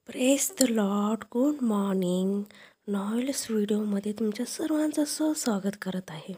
Praise the Lord. Good morning. Novels व्हिडिओमध्ये तुमच्या सर्वांचं स्वागत करत आहे.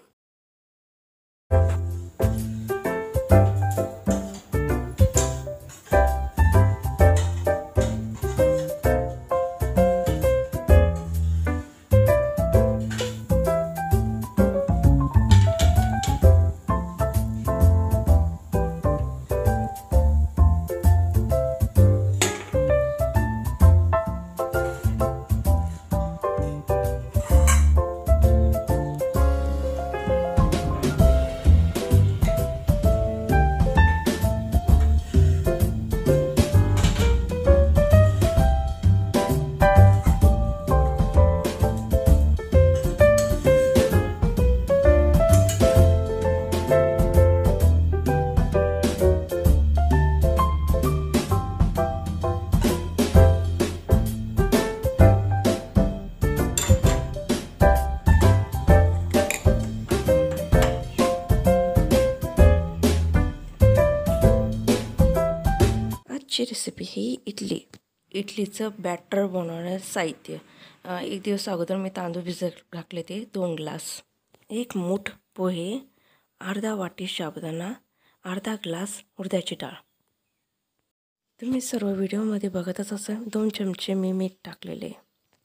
आजची रेसिपी ही इडलीचं बॅटर बनवण्याचं साहित्य. एक दिवस अगोदर मी तांदूळ भिजत घातले ते 2 ग्लास, 1 मूठ पोहे, अर्धा वाटी साबुदाणा, अर्धा ग्लास उडदाची डाळ. तुम्ही सर्व व्हिडिओमध्ये बघतच असाल. 2 चमचे मी मीठ टाकलेले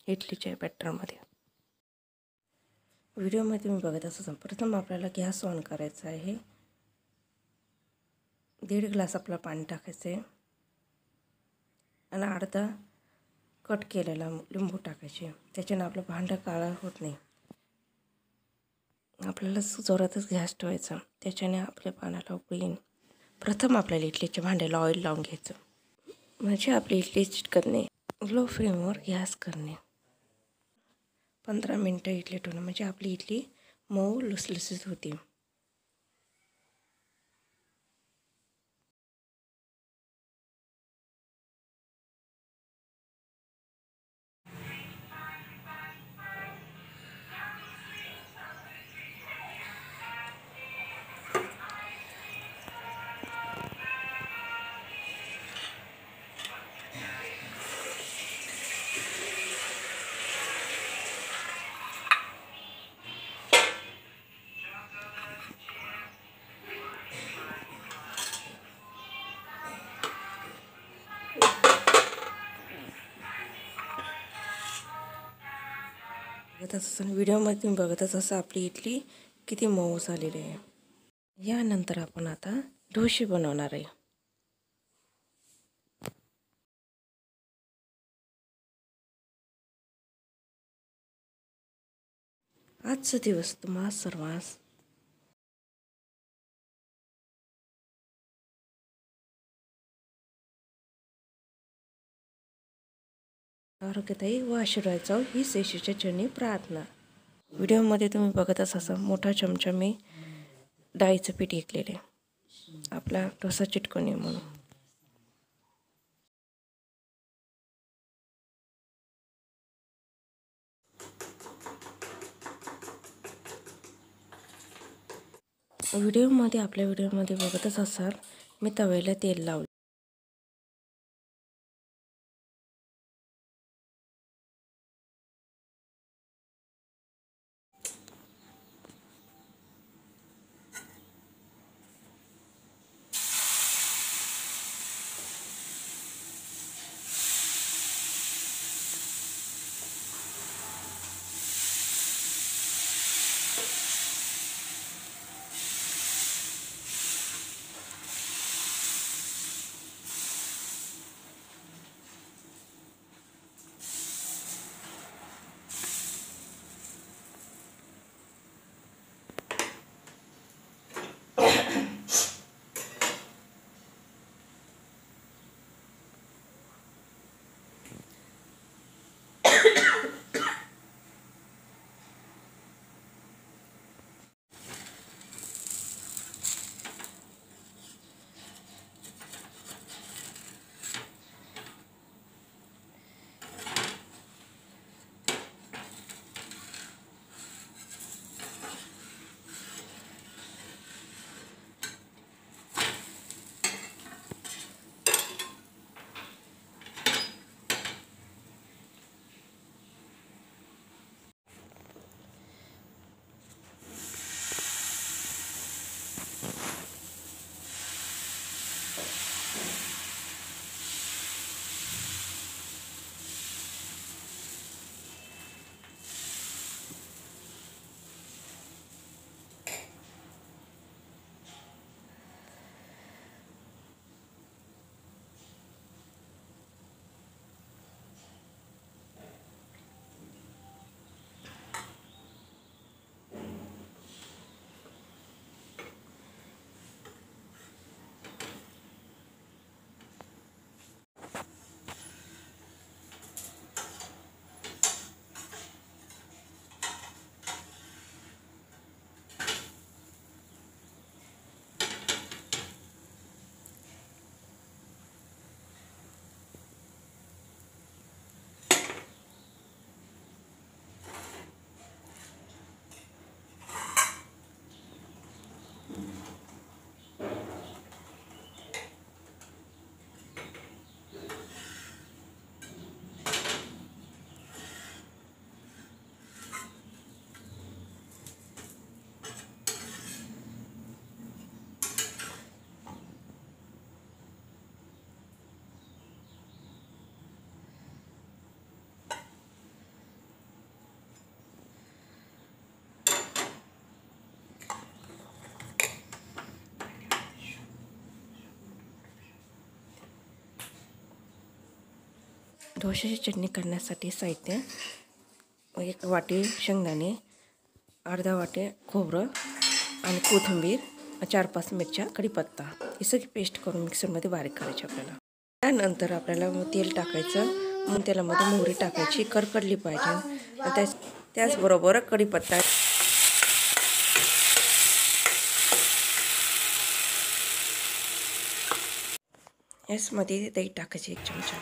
इडलीच्या बॅटरमध्ये. व्हिडिओमध्ये तुम्ही बघत असाल. प्रथम आपल्याला गॅस ऑन करायचा आहे. 1.5 ग्लास आपलं पाणी टाकायचं आहे आणि अर्धा कट केलेला लिंबू टाकायचे. त्याच्याने आपलं भांडं काळं होत नाही. आपल्याला जोरातच गॅस ठेवायचा, त्याच्याने आपल्या पाण्याला उकळी येईल. प्रथम आपल्याला इडलीच्या भांड्याला ऑइल लावून घ्यायचं, म्हणजे आपली इडली चिटकत नाही. लो फ्लेमवर गॅस करणे. 15 मिनटं इडली ठेवणं, म्हणजे आपली इडली मऊ लुसलुसीत होती. व्हिडिओमध्ये तुम्ही बघतच असं आपली इडली किती मऊ झालेली आहे. यानंतर आपण आता डोसे बनवणार आहे. आजचा दिवस तुम्हा सर्वांस आरोग्यदायी व आशीर्वादाचा हीच येशूच्या चरणी प्रार्थना. व्हिडिओमध्ये तुम्ही बघतच असाल. मोठा चमचा मी डाळीचं पीठ घेतलेले, आपला डोसा चिटकू नये म्हणून. आपल्या व्हिडिओमध्ये बघतच असाल, मी तव्याला तेल लावले. ढोश्याची चटणी करण्यासाठी साहित्य: 1 वाटी शेंगदाणे, अर्धा वाटी खोबरं आणि कोथिंबीर, 4-5 मिरच्या, कढीपत्ता. ही सगळी पेस्ट करून मिक्सरमध्ये बारीक करायची आपल्याला. त्यानंतर आपल्याला तेल टाकायचं. मग तेलामध्ये मोहरी टाकायची, करकडली पाहिजे. त्याचबरोबर कढीपत्ता, यामध्ये दही टाकायची 1 चमचा.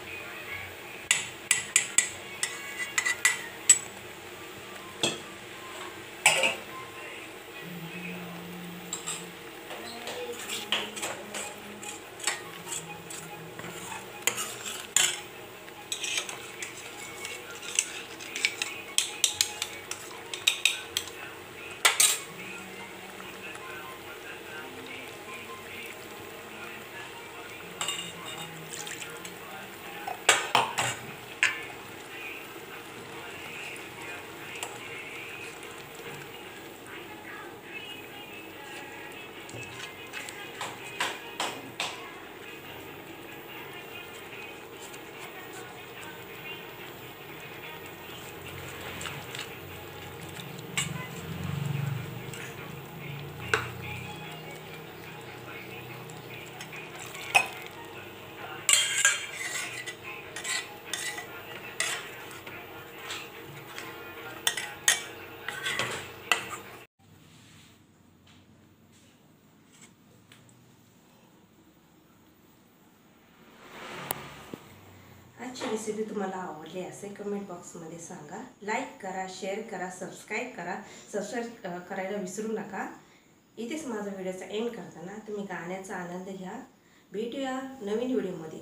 आजची रेसिपी तुम्हाला आवडली असेल कमेंट बॉक्समध्ये सांगा. लाईक करा, शेअर करा, सबस्क्राईब करा. सबस्क्राईब करायला विसरू नका. इथेच माझा व्हिडिओचा एंड करताना तुम्ही गाण्याचा आनंद घ्या. भेटूया नवीन व्हिडिओमध्ये.